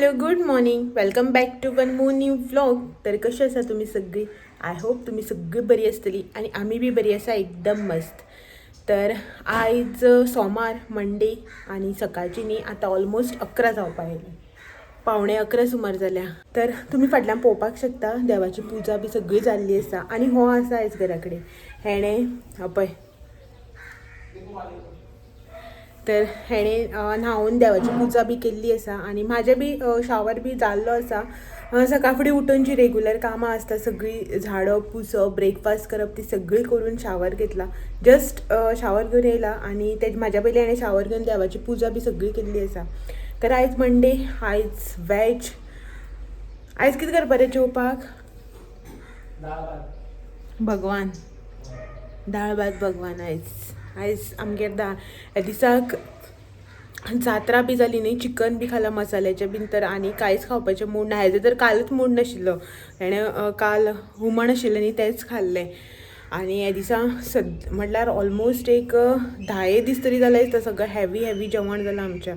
Hello good morning, welcome back to one more new vlog. तर कशी आसा तुम्ही सगळी? आय होप तुम्ही सगळी बरी आसतली आणि आम्ही बी बरी आसा, एकदम मस्त. तर आयज सोमार मंडे आणि सकाळची न्ही आता ऑलमोस्ट 11 जावपा आयली, 11:15 सुमार जाल्या. तर तुम्ही फाटल्यान पळोवपाक शकता देवाची पुजा बी सगळी जाल्ली आसा. आणि हो आसा आयज घरा कडेन हेणें पळय. तर हेणें न्हावून देवाची पुजा बी केल्ली आसा आणि म्हाजें बी शावर बी जाल्लो आसा. सकाळ फुडें उठून जी रेगुलर कामां आसता सगळी झाडप पुसप ब्रेकफास्ट करप ती सगळी करून शावर घेतला. जस्ट शावर घेवन येयला आणि ते म्हाज्या पयलीं हाणें शावर घेवन देवाची पुजा बी सगळी केल्ली आसा. तर आयज मंडे, आयज वॅज. आयज कितें करपाचें जेवपाक? भगवान दाळ भात भगवान. आयज आमगेर ह्या दिसाक जात्रा बी जाली न्ही, चिकन बी खाला मसाल्याचें बीन. तर आनी कांयच खावपाचें मूड ना. हेजो तर कालूच मूड नाशिल्लो. हेणें काल हुमण आशिल्लें न्ही तेंच खाल्लें. आनी ह्या दिसा म्हटल्यार ऑलमोस्ट एक 10 दीस तरी जाले दिसता सगळें हेवी जेवण जालां आमच्या.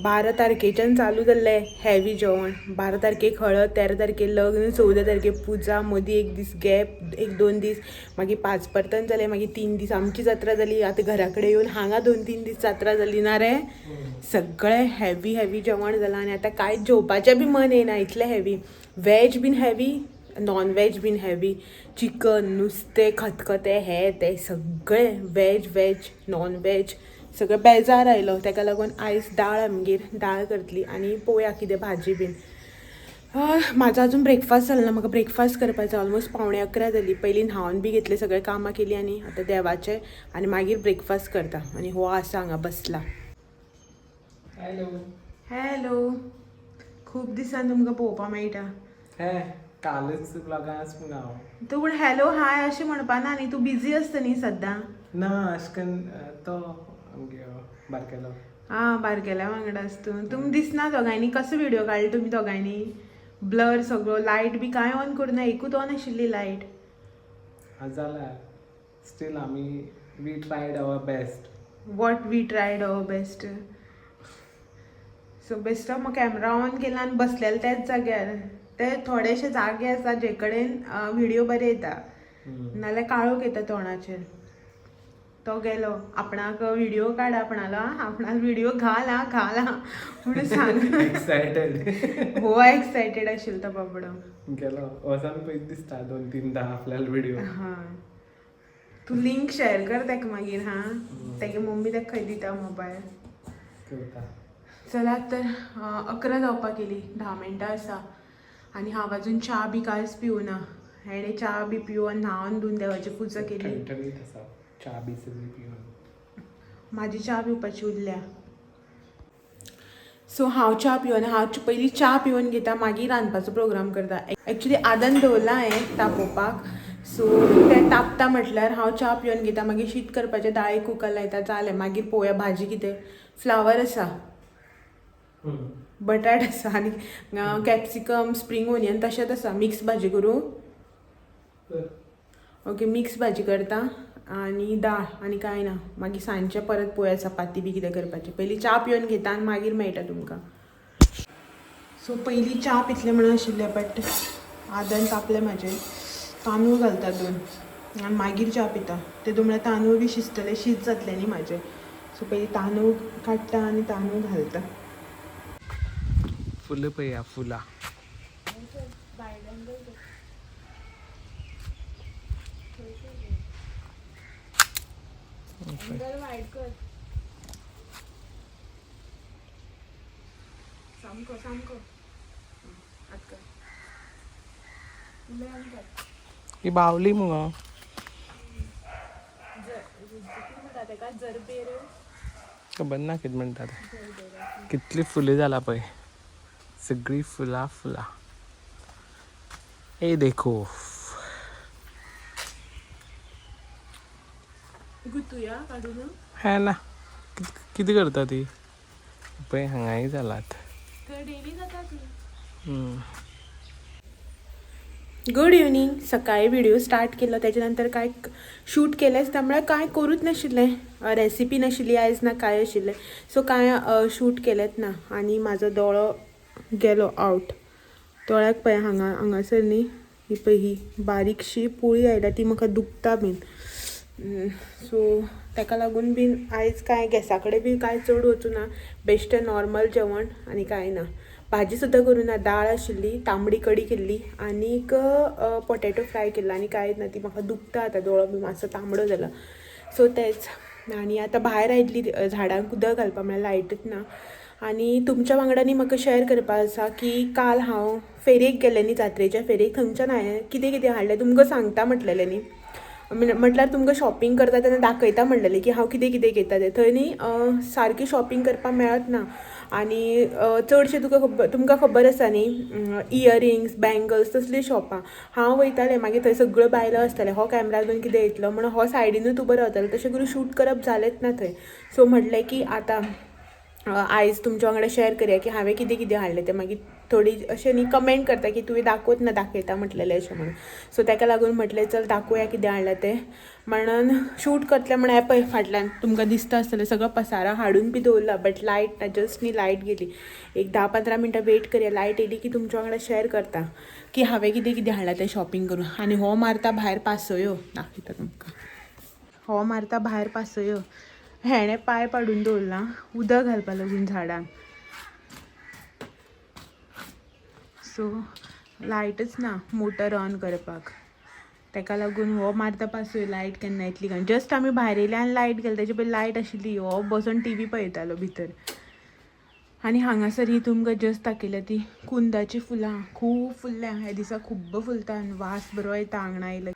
12 तारखेच्यान चालू जाल्लें हेवी जेवण. 12 तारखेक हळद, 13 तारखेक लग्न, 14 तारखेक पुजा, मदीं एक दीस गॅप, 1-2 दीस, मागीर 5 परतन जालें, मागीर 3 दीस आमची जात्रा जाली. आतां घरा कडेन येवन हांगा 2-3 दीस जात्रा जाली ना रे. सगळें हेवी जेवण जालां आनी आतां कांयच जेवपाचें बी मन येना, इतलें heavy. Veg been heavy, non veg been heavy. Chicken, नुस्तें, खतखतें, हें तें सगळें वॅज नॉन वॅज सगळें बेजार आयलो. ताका लागून आयज दाळ आमगेर दाळ करतली आनी पळोवया कितें भाजी बीन. म्हाजो आजून ब्रेकफास्ट जालो ना. म्हाका ब्रेकफास्ट करपाचो. ऑलमोस्ट 11:15 जाली. पयलीं न्हावन बी घेतलें, सगळें कामां केलीं आनी आतां देवाचें आनी मागीर ब्रेकफास्ट करता. आनी हो आसा हांगा बसला. हॅलो. खूब दिसान तुमकां पळोवपा मेळटा. कालच ब्लॉगां आसपून हांव. तूं पूण हॅलो हाय अशें म्हणपा ना न्ही, तूं बिजी आसता न्ही सद्दां. ना अशें करून तो बारकेलो. बारकेल्या वांगडा आसता तूं. तुमी दिसना दोगांयनी. कसो व्हिडिओ काडलो तुमी दोगांयनी? ब्लर सगळो, लायट बी कांय ऑन करूना, एकूच ऑन आशिल्ली लायट. जाल्यार still we tried our best. What we tried our best. So best of camera on केला आनी बसलेले त्याच जाग्यार. ते थोडेशे जागे आसा जे कडेन व्हिडिओ बरे येता, नाल्यार काळोख येता तोंडाचेर. तो गेलो आपणाक व्हिडिओ काड, आपणाक व्हिडिओ घाल म्हणून सांग. एक्सायटेड. हो एक्सायटेड आशिल्लो तो बाबडो. गेलो वचून पयत दिसता 2-3 दां आपल्याला व्हिडिओ. तूं लिंक शेअर कर ताका मागीर. तेगे मम्मी ताका खंय दिता मोबायल. चला तर 11 जावपाक गेली, 10 मिनटां आसा. आनी हांव अजून च्या बी कांयच पिवना. हेणें च्या बी पिवन न्हावन धुवन देवाची पुजा केली. च्या बी सगळी पिवन म्हाजी च्या पिवपाची उरल्या. सो हांव च्या पिवना. हांव पयलीं च्या पिवन घेता, मागीर रांदपाचो प्रोग्राम करता. एक्चुली आदन दवरला हांवें तापोवपाक. सो तें तापता म्हटल्यार हांव च्या पिवन घेता, मागीर शीत करपाचें, दाळी कुकर लायता, जालें. मागीर पळोवया भाजी कितें. फ्लावर आसा, बटाट आसा आनी कॅप्सिकम, स्प्रींग ओनियन तशेंच आसा. मिक्स भाजी करूं? ओके, मिक्स भाजी करता आनी दाळ आनी कांय ना. मागीर सांजचें परत पळोवया चपाती बी कितें करपाचें. पयलीं च्या पिवन घेता आनी मागीर मेळटा तुमकां. सो पयलीं च्या पितलें म्हणून आशिल्लें, बट आदन तापलें म्हाजें. तांदूळ घालता 2 आनी मागीर च्या पिता. तेदो म्हळ्यार तांदूळ बी शिजतले, शीत जातलें न्ही म्हाजें. सो पयलीं तांदूळ काडटा आनी तांदूळ घालता. फुलं पळया, फुलां. ही बावली मुगो. खबर ना कितें म्हणटा तें. कितली फुली जाला पळय, सगळी फुलां. ए देखो. गुतुया काडून. हे ना कितें करता ती पळय, हांगाय जालात. डेली जाता ती. Good evening. सकाळी व्हिडिओ स्टार्ट केलो, त्याच्या नंतर काय शूट केलेंच, त्यामुळे काय करूच नाशिल्लें. रेसिपी नाशिल्ली आयज ना काय आशिल्लें. सो काय शूट केलेंच ना. आनी म्हाजो दोळो गेलो आउट. दोळ्याक पळय हांगासर न्ही ही पळय ही बारीकशी पोळी आयल्या ती म्हाका दुखता बीन. सो ताका लागून बीन आयज काय गॅसा कडेन बी कांय चड वचूं ना. बेश्टें नॉर्मल जेवण आनी कांय ना. भाजी सुद्दां करूं ना. दाळ आशिल्ली, तांबडी कडी केल्ली आनीक पोटेटो फ्राय केल्लो आनी कांयच ना. ती म्हाका दुखता आतां, दोळो बी मातसो तांबडो जाला. सो तेंच. आनी आतां भायर आयिल्ली झाडांक उदक घालपाक म्हळ्यार लायटच ना. आनी तुमच्या वांगडानी म्हाका शेअर करपा आसा की काल हांव फेरयेक गेलें न्ही, जात्रेच्या फेरयेक. थंयच्यान हांवें कितें कितें हाडलें तुमकां सांगता म्हटलेलें न्ही. म्हटल्यार तुमकां शॉपिंग करता तेन्ना दाखयता म्हणलेलें की हांव कितें कितें घेता तें. थंय न्ही सारकी शॉपिंग करपाक मेळत ना. आनी चडशे तुमकां खबर आसा न्ही, इयरिंग्स, बँगल्स तसलीं शॉपां. हांव वयतालें मागीर थंय सगळ्यो बायलो आसताले. हो कॅमेरा घेवन कितें येतलो म्हणून हो सायडीनूच उबो रावतालो. तशें करून शूट करप जालेंच ना थंय. सो म्हटलें की आतां आयज तुमच्या वांगडा शेअर करया की हांवें कितें कितें हाडलें तें. मागीर थोडी अशें न्ही कमेंट करता की तुवें दाखोवच ना, दाखयता म्हटलेलें अशें म्हणून. सो ताका लागून म्हटलें चल दाखोवया कितें हाडलां तें म्हणून. शूट करतलें म्हणून हें पळय फाटल्यान तुमकां दिसता आसतलें सगळो पसारा हाडून बी दवरला. बट लायट ना, जस्ट न्ही लायट गेली. एक 10-15 मिनटां वेट करया. लायट येयली की तुमच्या वांगडा शेअर करता की हांवें कितें कितें हाडलां तें शॉपिंग करून. आनी हो मारता भायर पासयो, दाखयता तुमकां. हो मारता भायर पासयो. हेणें पाय पाडून दवरला उदक घालपा लागून झाडांक. सो लायटच ना मोटर ऑन करपाक. ताका लागून हो मारता पासयो लायट केन्ना येतली काय. जस्ट आमी भायर येयले आनी लायट गेली. तेजे पयलीं लायट आशिल्ली. हो बसून टी व्ही पळयतालो भितर. आनी हांगासर ही तुमकां जस्ट दाखयल्या ती कुंदाची फुलां खूब फुल्ल्या. ह्या दिसा खूब फुलता आनी वास बरो येता हांगा आयलो.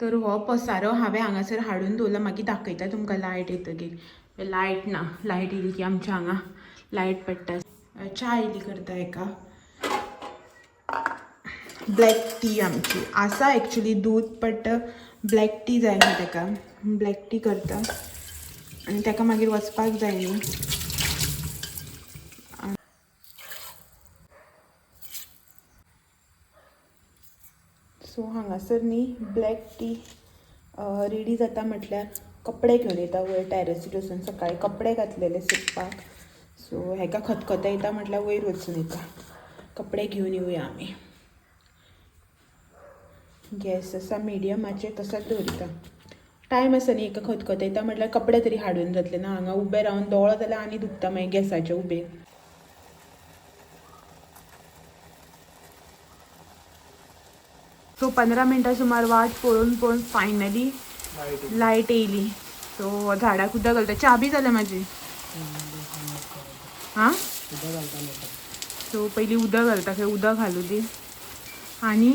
तर हो पसारो हांवें हांगासर हाडून दवरला. मागीर दाखयता तुमकां लायट येतकीर. लायट ना. लायट येयली की आमच्या हांगा लायट पेट्टा. च्या येयली करता हेका. ब्लॅक टी आमची आसा एक्चुली दूद, बट ब्लॅक टी जाय न्ही ताका. ब्लॅक टी करता आनी ताका मागीर वचपाक जाय न्ही. सो हांगासर न्ही ब्लॅक टी रेडी जाता म्हटल्यार कपडे घेवन येता वयर टॅरसीर वचून. सकाळीं कपडे घातलेले सुकपाक. सो हेका खतखतो येता म्हटल्यार वयर वचून येता. कपडे घेवन येवया आमी. गॅस आसा मिडियमाचेर तसोच दवरिता. टायम आसा न्ही एका खतखतो येता म्हटल्यार कपडे तरी हाडून जातले ना. हांगा उबें रावन दोळो जाल्यार आनी दुखता मागीर गॅसाचे उबें. सो 15 मिनटां सुमार वाट पळोवन फायनली लायट येयली. सो झाडाक उदक घालता. च्या बी जाल्या म्हाजी. हां सो पयलीं उदक घालता. खंय उदक घालूं दी आनी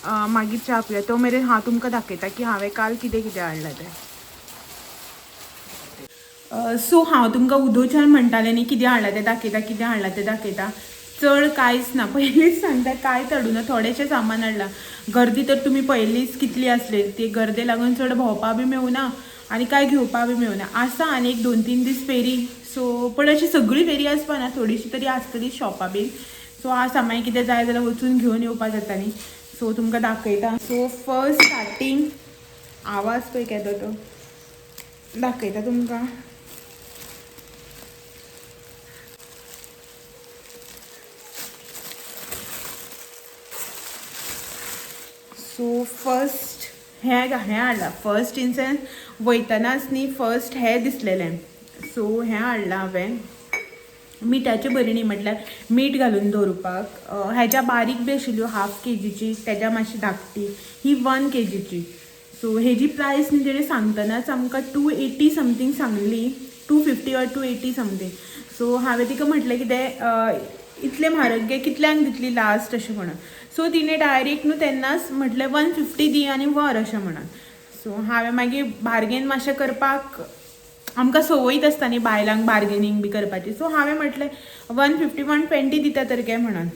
मागीर च्या पिया. तो मेरेन हांव तुमकां दाखयता की हांवें काल कितें कितें हाडलां तें. सो हांव तुमकां उदोवच्यान म्हणटालें न्ही कितें हाडलां तें दाखयता, कितें हाडलां तें दाखयता. चड कांयच ना. पयलींच सांगता कांयच हाडूं ना. थोडेशें सामान हाडलां. गर्दी तर तुमी पळयलीच कितली आसली. ती गर्दे लागून चड भोंवपा बी मेळूना आनी कांय घेवपा बी मेळूना. आसा आनी एक 2-3 दीस फेरी. सो पण अशी सगळी फेरी आसपा ना, थोडीशी तरी आसतली शॉपां बीन. सो आसा मागीर कितें जाय जाल्यार वचून घेवन येवपा जाता न्ही. सो तुमकां दाखयता. सो फर्स्ट स्टार्टींग आवाज पळय केदो तो दाखयता तुमकां. सो फर्स्ट हें हाडलां. फर्स्ट इन सेन्स वयतनाच न्ही फर्स्ट हें दिसलेलें. सो हें हाडलां हांवें. मिठाची भरणी म्हटल्यार मीठ घालून दवरपाक. हेज्या बारीक बी आशिल्ल्यो 1/2 kgची, तेज्या मातशी धाकटी ही 1 kgची. सो हेजी प्रायस न्ही तेणी सांगतनाच आमकां 280 something Sangli. 250 or 280 something. So हांवें तिका म्हटलें कितें इतलें म्हारग गे कितल्यांक दितली लास्ट अशें म्हणून. सो तिणें डायरेक्ट न्हू तेन्नाच म्हटलें 150 दी आनी व्हर अशें म्हणून. सो हांवें मागीर बार्गेन मातशें करपाक आमकां संवयत आसता न्ही बायलांक बार्गेनींग बी करपाची. सो हांवें म्हटलें 150-120 दिता तर गे म्हणून.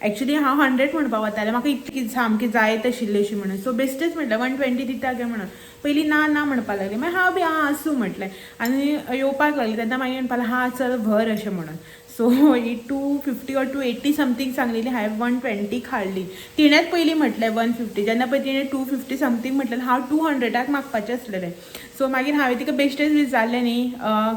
एक्चुली हांव 100 म्हणपाक वतालें. म्हाका इतकी सामकी जायत आशिल्ली अशी म्हणून. सो बेश्टेच म्हटलें 120 दिता गे म्हणून. पयलीं ना ना म्हणपाक लागलें. मागीर हांव बी आसूं म्हटलें आनी येवपाक लागलें तेन्ना मागीर म्हणपाक लागलें हा चल व्हर अशें म्हणून. सो ही 250 और 280 समथिंग सांगलेली हांवें 120 हाडली. तिणेंच पयलीं म्हटलें 150. जेन्ना पळय तिणें 250 समथींग म्हटलें हांव 200क मागपाचें आसलेलें. सो मागीर हांवें तिका बेश्टेच विचारलें न्ही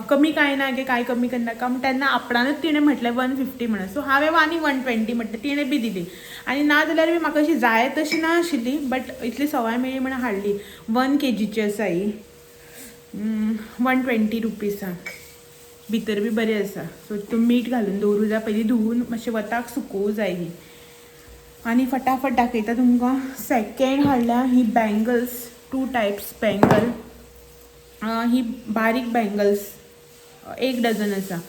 कमी कांय ना गे, कांय कमी करनाका. तेन्ना आपणानच तिणें म्हटलें 150 म्हणून. सो हांवें आनी 120 म्हटलें, तिणें बी दिली. आनी ना जाल्यार बी म्हाका अशी जाय तशी ना आशिल्ली, बट इतली सवाय मेळ्ळी म्हणून हाडली. 1 kgची आसा ही, 120 रुपीजां. भितर बी बरें आसा. सो तूं मीठ घालून दवरूं जाय, पयलीं धुवून मातशें वताक सुकोवूं जाय ही. आनी फटाफट दाखयता तुमकां. सेकेंड हाडल्या ही बँगल्स, 2 टायप्स बँगल. ही बारीक बँगल्स 1 डझन आसा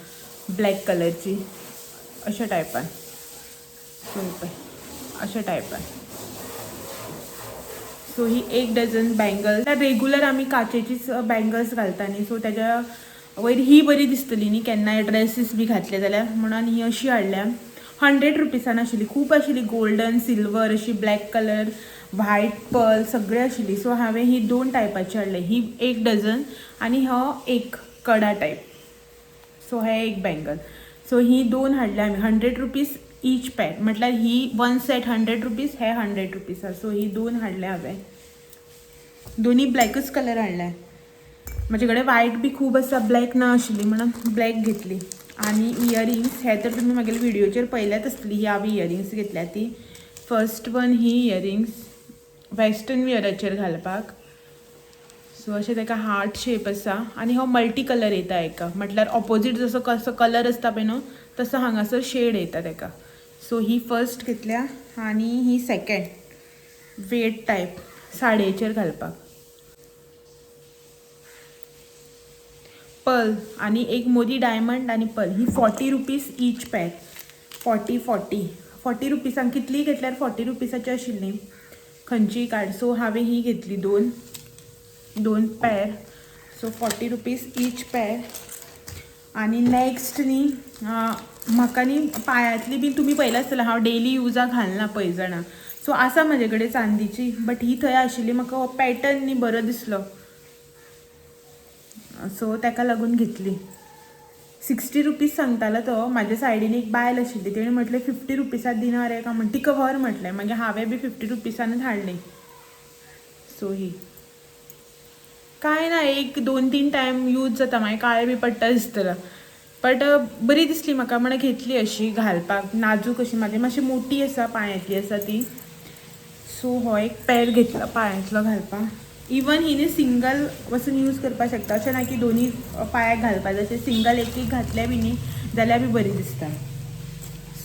ब्लॅक कलरची, अशा टायपान. सो पळय अशा टायपान. सो ही 1 डझन बँगल. रेगुलर आमी काचेचीच बँगल्स घालता न्ही, सो तेज्या वयर ही बरी दिसतली न्ही केन्नाय ड्रेसीस बी घातले जाल्यार, म्हणून ही अशी हाडल्या. 100 रुपीसान आशिल्ली. खूब आशिल्ली, गोल्डन, सिल्वर, अशी ब्लॅक कलर, व्हायट पर्ल सगळे आशिल्ली. सो हांवें ही 2 टायपाची हाडली. ही 1 डझन आनी हो 1 कडा टायप. सो हे 1 बँगल. सो ही 2 हाडल्या हांवें. 100 रुपीज ईच पॅक, म्हटल्यार ही 1 सेट 100 रुपीज, हे 100 रुपीज. सो ही 2 हाडल्या हांवें. दोन्ही ब्लॅकच कलर हाडल्या. म्हजे कडेन व्हायट बी खूब आसा, ब्लॅक ना आशिल्ली म्हणून ब्लॅक घेतली. आनी इयरिंग्स हे तर तुमी म्हागेल्या व्हिडिओचेर पळयल्यात आसतली. ही हांवें इयरिंग्स घेतल्या ती. फर्स्ट वन ही इयरिंग्स वेस्टर्न वियराचेर घालपाक. सो अशें ताका हार्ट शेप आसा आनी हो मल्टी कलर येता हेका, म्हटल्यार ऑपोजीट जसो कसो कलर आसता पळय न्हू तसो हांगासर शेड येता ताका. सो ही फर्स्ट घेतल्या आनी ही सेकेंड वेट टायप साडयेचेर घालपाक. पर्ल आनी एक मोदी डायमंड आनी पर्ल. ही 40 रुपीज ईच पॅक. 40 रुपीजांक कितली घेतल्यार 40 रुपीजाची आशिल्ली खंयचीय कार्ड. सो हांवें ही घेतली 2 पॅर. So 40 rupees each पॅर. आनी नेक्स्ट न्ही म्हाका न्ही पांयांतली बी तुमी पळयलां आसतलें हांव डेली युजाक घालना पळय जाणां. सो आसा म्हजे कडेन चांदीची, बट ही थंय आशिल्ली म्हाका हो पॅटर्न न्ही बरो दिसलो, सो ताका लागून घेतली. 60 रुपीज सांगतालो तो. म्हाज्या सायडीन एक बायल आशिल्ली, तेणें म्हटलें 50 रुपीजांत दिना रे काय म्हण. तिका व्हर म्हटलें. मागीर हांवें बी 50 रुपीजानूच हाडली. सो ही कांय ना, 1-2-3 टायम यूज जाता, मागीर काळें बी पडटा दिसतलो, बट बरी दिसली म्हाका म्हणून घेतली अशी घालपाक. नाजूक अशी, म्हाजी मातशी मोठी आसा, पांयांतली आसा ती. सो हो एक पॅर घेतला पांयांतलो घालपाक. इवन हिने सिंगल वचून यूज करपाक शकता, अशें ना की दोनी पांयाक घालपाक जाय. सिंगल एक घातले बी न्ही जाल्यार बी बरी दिसता.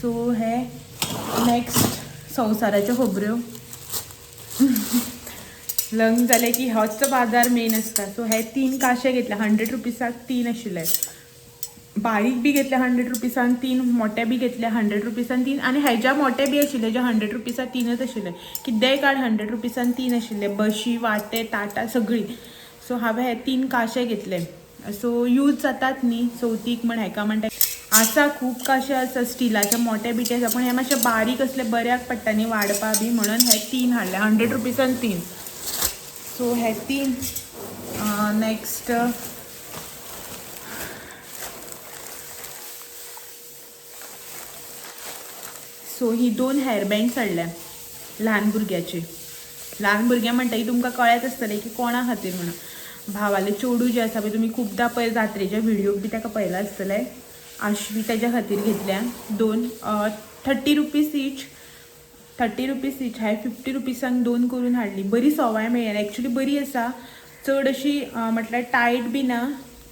सो हे नेक्स्ट संवसाराच्यो खबऱ्यो. लग्न जालें की होच बाजार मेन आसता. सो हे 3 काशे घेतले. 100 रुपीजाक 3 आशिल्ले. बारीक बी घेतले 100 रुपीजान 3, मोठे बी घेतले 100 रुपीजान 3, आनी हेज्या मोठे बी आशिल्ले जे 100 रुपीजान 3च आशिल्ले. कितेंय कार्ड 100 रुपीजान 3 आशिल्ले, बशी, वाटे, ताटां सगळी. सो हांवें हे 3 काशे घेतले. सो यूज जातात न्ही चवथीक म्हण, हेका म्हण. आसा खूब काशे आसा स्टिलाचे मोठे बिटे आसा, पण हे मातशे बारीक असले बऱ्याक पडटा न्ही वाडपा बी, म्हणून हे 3 हाडले. 100 रुपीजान 3. सो हे 3. नेक्स्ट सो ही 2 हेअरबँड्स हाडल्या ल्हान भुरग्याची. ल्हान भुरग्यां म्हणटा की तुमकां कळत आसतलें की कोणा खातीर म्हणून. भावाले चेडू जे आसा पळय, तुमी खुबदां पळय जात्रेच्या व्हिडिओक बी ताका पळयलां आसतलें. आश्वी तेज्या खातीर घेतल्या 2. 30 रुपीज ईच. 30 rupees each. हांवें 50 रुपीजांक 2 करून हाडली. बरी सवाय मेळ्ळी, एक्चुली बरी आसा. चड अशी म्हटल्यार टायट बी ना,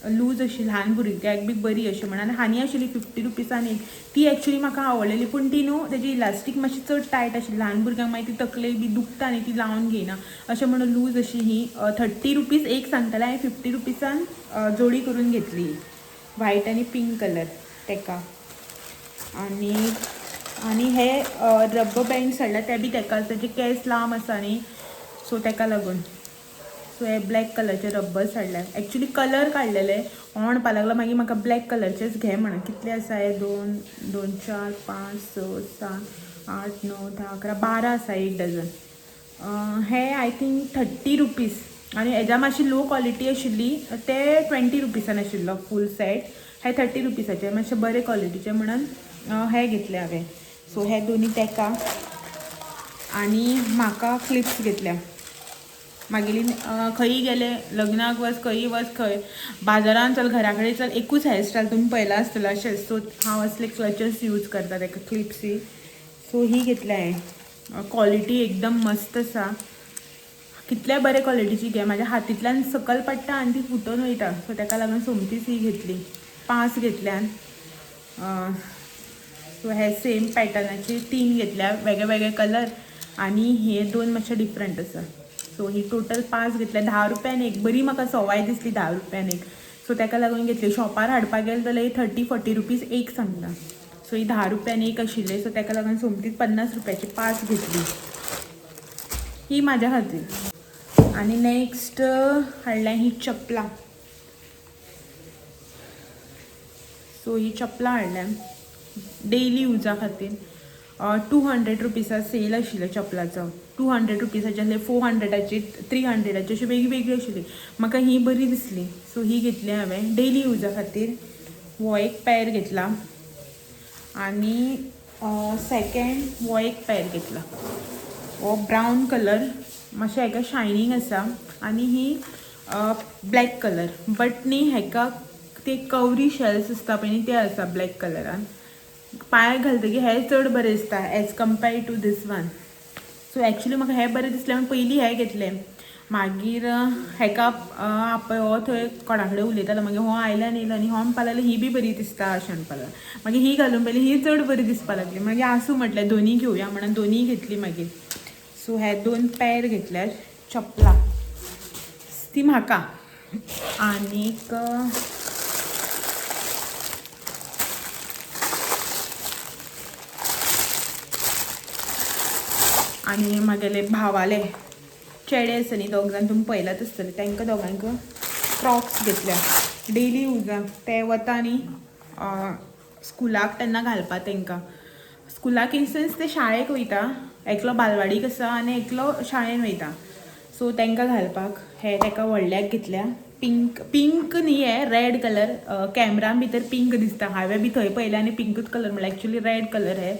लूज अशी, ल्हान भुरग्याक बी बरी अशी म्हणून. आनी हानी आशिल्ली 50 रुपीजान एक. ती एक्चुली म्हाका आवडलेली, पूण ती न्हू तेजी इलास्टीक मातशी चड टायट आशिल्ली. ल्हान भुरग्यांक मागीर ती तकलेक बी दुखता न्ही, ती लावन घेयना अशें म्हणून लूज अशी ही. 30 रुपीज एक सांगतालें, हांवें 50 रुपीजान जोडी करून घेतली. व्हायट आनी पिंक कलर तेका. आनी हे रब्बर बँड्स हाडला, ते बी तेका. तेजे केस लांब आसा न्ही, सो तेका लागून. सो हे ब्लॅक कलरचे रब्बर्स हाडल्या. एक्चुली कलर काडलेले, म्हणपा लागलो मागीर म्हाका ब्लॅक कलरचेच घे म्हणून. कितले आसा हे? 2, 4, 5, 6, 7, 8, 9, 10, 11, 12 आसा 1 डझन. हे आय थिंक 30 रुपीज. आनी हेज्या मातशी लो क्वॉलिटी आशिल्ली, ते 20 रुपीजान आशिल्लो फूल सेट. हे 30 रुपीसाचे मातशे बरे क्वॉलिटीचे म्हणून हे घेतले हांवें. सो हे दोन्ही तेका आनी म्हाका क्लिप्स घेतल्या. मागेली खंयी गेले लग्नाक वच खंयी वच खंय बाजारान चल घरा कडेन चल एकूच हेअरस्टायल तुमी पळयला आसतलो अशें. सो हांव असले क्लचस यूज करता ताका क्लिप्सी. सो ही घेतल्या हांवें. क्वॉलिटी एकदम मस्त आसा. कितल्या बरे क्वॉलिटीची घे म्हाज्या हातींतल्यान सकल पडटा आनी ती फुटून वयता. सो ताका लागून सोमतीच ही घेतली. 5 घेतल्यान. सो हे सेम पॅटर्नाचे 3 घेतल्या वेगळे वेगळे कलर आनी हे 2 मातशे डिफरंट आसा. सो ही टोटल 5 घेतल्या. 10 रुपयान एक. बरी म्हाका सवाय दिसली 10 रुपयान एक. सो ताका लागून घेतली. शॉपार हाडपाक गेले जाल्यार 30-40 रुपीज एक सांगता. सो ही 10 रुपयान एक आशिल्ले. सो ताका लागून सोमतीच 50 रुपयाची 5 घेतली. ही म्हाज्या खातीर. आनी नेक्स्ट हाडल्या ही चपलां. सो ही चपलां हाडल्या डेली युजा खातीर. 200 रुपीसा सेल आशिल्लो चपलाचो. 200 रुपीसाचे आसले, 400ची, 300ची अशी वेगळी वेगळी आशिल्ली. म्हाका ही बरी दिसली. सो ही घेतली हांवें डेली युजा खातीर. हो एक पॅर घेतला आनी सेकेंड हो एक पॅर घेतला. हो ब्रावन कलर मातशें हेका शायनींग आसा आनी ही ब्लॅक कलर बट न्ही हेका ते कवरी शेल्स आसता पळय न्ही ते आसा ब्लॅक कलरान. पांयाक घालतकीर हे चड बरें दिसता as compared to this one. So actually म्हाका हे बरें दिसलें म्हणून पयलीं हे घेतले. मागीर हेका पळय हो थंय कोणा कडेन उलयतालो मागीर हो आयल्यान येयलो आनी हो म्हणपाक लागलो ही बी बरी दिसता अशें म्हणपाक लागलो. मागीर ही घालून पयली ही चड बरी दिसपाक लागली. मागीर आसूं म्हटलें दोनी घेवया म्हणून दोनी घेतली मागीर. सो हे 2 पॅर घेतल्यार चपलां ती म्हाका. आनीक आनी म्हागेले भावाले चेडे आसा न्ही 2 जाण तुमी पळयलात आसतले तांकां दोगांक क्रॉक्स घेतल्या डेली युजाक. ते वता न्ही स्कुलाक तेन्ना घालपाक तांकां. स्कुलाक इन सेन्स ते शाळेक वयता. एकलो बालवाडीक आसा आनी एकलो शाळेन वयता. सो तांकां घालपाक हे ताका व्हडल्याक घेतल्या. पिंक न्ही हे रेड कलर. कॅमरान भितर पिंक दिसता. हांवें बी थंय पळयलें आनी पिंकूच कलर म्हणल्यार एक्चुली रेड कलर हे.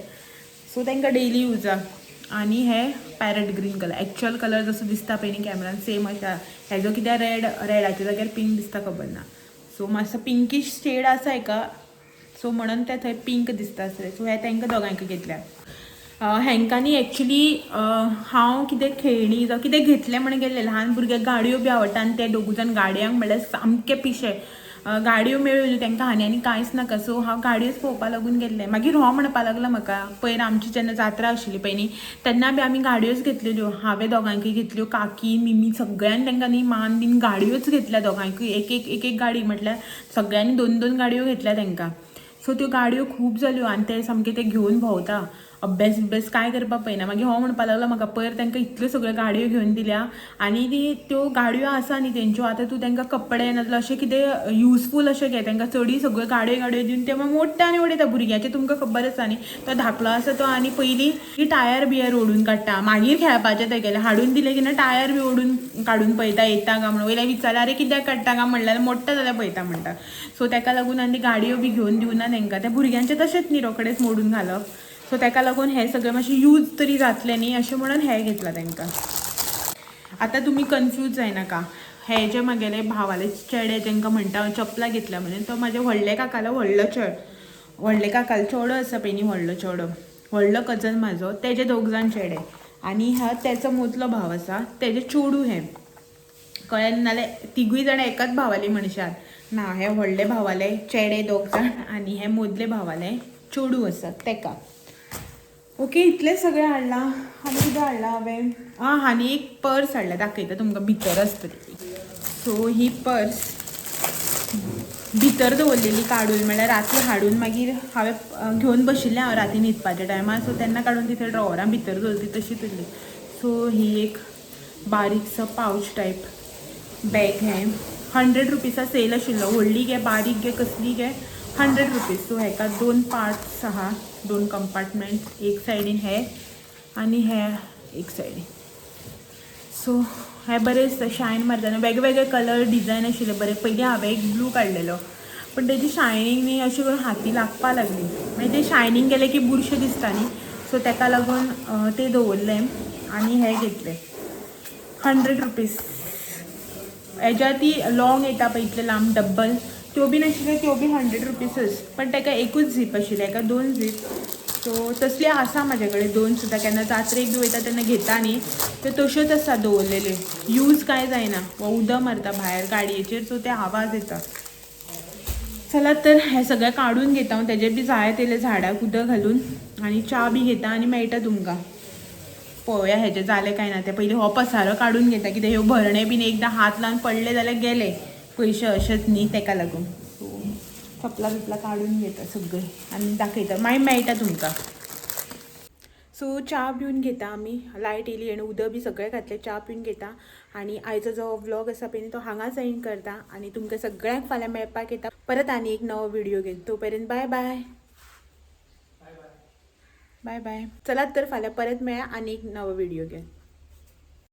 सो तांकां डेली युजाक. आनी हे parrot green colour. Actual colour जसो दिसता पळय न्ही कॅमरान सेम अशा. हेजो कित्याक रेडाच्या जाग्यार पिंक दिसता खबर ना. सो मातसो पिंकीश शेड आसा हेका. सो म्हणून ते थंय पिंक दिसता आसले. सो हे तांकां दोगांक घेतल्या. हेंकां न्ही एक्चुली हांव कितें खेळणी जावं कितें घेतलें म्हणून गेल्लें. ल्हान भुरग्यांक गाडयो बी आवडटा आनी ते 2 जाण गाडयांक म्हणल्यार सामके पिशे. गाडयो मेळ्यो तांकां हानी आनी कांयच नाका. सो हांव गाडयोच पळोवपाक लागून गेल्लें. मागीर हो म्हणपाक लागलो म्हाका पयर आमची जेन्ना जात्रा आशिल्ली पळय न्ही तेन्ना बी आमी गाडयोच घेतलेल्यो. हांवें दोगांकय घेतल्यो. काकी मिमी सगळ्यांनी तांकां न्ही मान बीन गाडयोच घेतल्या दोगांकय. एक गाडी म्हटल्यार सगळ्यांनी 2 गाडयो घेतल्या तांकां. सो त्यो गाडयो खूब जाल्यो आनी ते सामके ते घेवन भोंवता. अभ्यास कांय करपाक पळयना. मागीर हो म्हणपाक लागलो म्हाका पयर तांकां इतल्यो सगळ्यो गाडयो घेवन दिल्या आनी त्यो गाडयो आसा न्ही तेंच्यो आतां तूं तांकां कपडे नाजाल्यार अशें कितें युजफूल अशें घे. तांकां चडी सगळ्यो गाडयो दिवन ते मोडटा आनी उडयता. भुरग्याचें तुमकां खबर आसा न्ही तो धाकलो आसा तो आनी पयलीं टायर बियर ओडून काडटा. मागीर खेळपाचें तेगेलें हाडून दिलें की ना टायर बी ओडून काडून पळयता येता काय म्हणून. वयल्यान विचारल्यार आरे कित्याक काडटा काय म्हणल्यार मोडटा जाल्यार पळयता म्हणटा. सो ताका लागून आनी गाडयो बी घेवन दिवना तांकां. त्या भुरग्यांचें तशेंच न्ही रोकडेच मोडून घालप. सो ताका लागून हे सगळें मातशें यूज तरी जातलें न्ही अशें म्हणून हे घेतलां तांकां. आतां तुमी कन्फ्यूज जायनाका. हे जे म्हगेले भावाले चेडे तांकां म्हणटा चपलां घेतल्या म्हणून तो म्हाजे व्हडले काकालो व्हडले काकालो चेडो आसा पळय न्ही व्हडलो चेडो व्हडलो कजन म्हाजो तेजे 2 जाण चेडे आनी हा तेचो मोदलो भाव आसा तेजे चेडू हे कळ्ळें. नाल्यार 3 जाण एकाच भावाली मनशार ना. हे व्हडले भावाले चेडे 2 जाण आनी हे मोदले भावाले चेडू आसा तेका. ओके इतलें सगळें हाडलां. आनी कितें हाडलां हांवें हांणी एक पर्स हाडला दाखयता तुमकां भितर आसतली. सो ही पर्स भितर दवरलेली काडून म्हणल्यार राती हाडून मागीर हांवें घेवन बशिल्लें हांव राती न्हिदपाच्या टायमार. सो तेन्ना काडून तिथे ड्रॉवरान भितर दवरली तशी उरली. सो ही एक बारीकसो पावच टायप बॅग हे 100 रुपीसा सेल आशिल्लो. व्हडली गे बारीक गे कसली गे 100 रुपीज. सो हेका 2 पार्ट्स आहा 2 कंपार्टमेंट. एक सायडीन हे आनी हे एक सायडीन. सो हे बरें शायन मारतना वेगवेगळे कलर डिजायन आशिल्ले बरे. पयलीं हांवें एक ब्लू काडलेलो पण त्याची शायनिंग न्ही अशी करून हाती लागपा लागली. मागीर ते शायनिंग गेले की बुरश दिसता न्ही, सो ताका लागून ते दवरलें आनी हे घेतले 100 रुपीज. हेज्या ती लॉंग येता पळय इतले लांब डब्बल, त्यो बी नाशिल्ल्यो, त्यो बी 100 रुपीजच. पण ताका एकूच झीप आशिल्ली, हाका 2 झीप. सो तसले आसा म्हाजे कडेन 2 सुद्दां. केन्ना जात्रेक बी वयता तेन्ना घेता न्ही, ते तश्योच आसा दवरलेले. यूज कांय जायना, वा उदक मारता भायर गाडयेचेर, सो ते आवाज येता. चला तर हे सगळें काडून घेता हांव. तेजे बी जाय तेले झाडाक उदक घालून आनी च्या बी घेता आनी मेळटा तुमकां. पळोवया हेजे जाले काय ना ते. पयलीं हो पसारो काडून घेता, कित्याक ह्यो भरणे बीन एकदां हात लावन पडले जाल्यार गेले पयशे अशेंच न्ही, ताका लागून. सो चपला बिपला काडून घेता सगळी आनी दाखयता, मागीर मेळटा तुमकां. सो च्या पिवन घेता आमी. लायट येयली आनी उदक बी सगळें घातलें, च्या पिवन घेता आनी आयचो जो व्लॉग आसा पळय तो हांगाच एंड करता आनी तुमकां सगळ्यांक फाल्यां मेळपाक येता परत आनी एक नवो व्हिडिओ घेवन. तोपर्यंत बाय बाय. Bye bye. चलात तर फाल्यां परत मेळया आनी एक नवो व्हिडिओ घेवन.